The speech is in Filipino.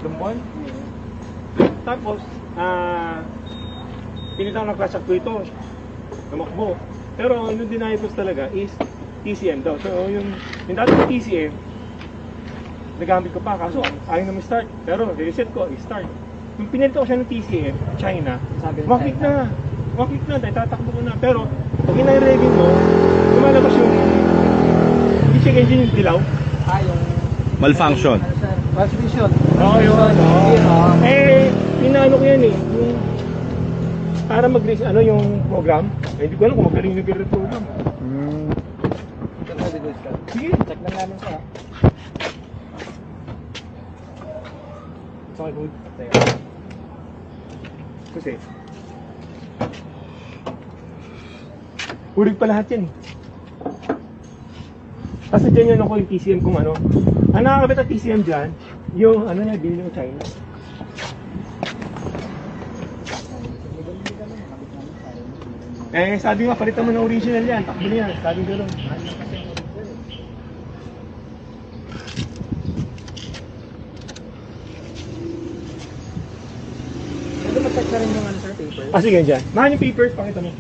buwan. Tapos, pinitang ng class actuator, tumakbo. Pero yung dinayos talaga is TCM daw. So yung dating TCM, nagamit ko pa, kaso ayaw na start. Pero reset ko, i-start. Nung pinilito ko siya ng TCM, China, wakit na, dahil tatakbo ko na. Pero pag inay-ready mo, lumalabas yung check engine yung dilaw. Yung Malfunction. transmission. Oo, yun. Pinaano ko yan yung para mag-raise yung program. Hindi ko alam kung magaling yung program. Sige. Check lang namin siya. It's okay, good. Kasi hulig pa lahat yan. Kasi dyan yun ako yung TCM kung ano. Ang nakakabit ang TCM dyan, yung niya, binili ko China. Sabi nga, palitan mo ng original yan, takbo na yan, sabi ko lang. Pwede mag-check na rin yung paper. Sige dyan. Mahal yung papers, pakita mo.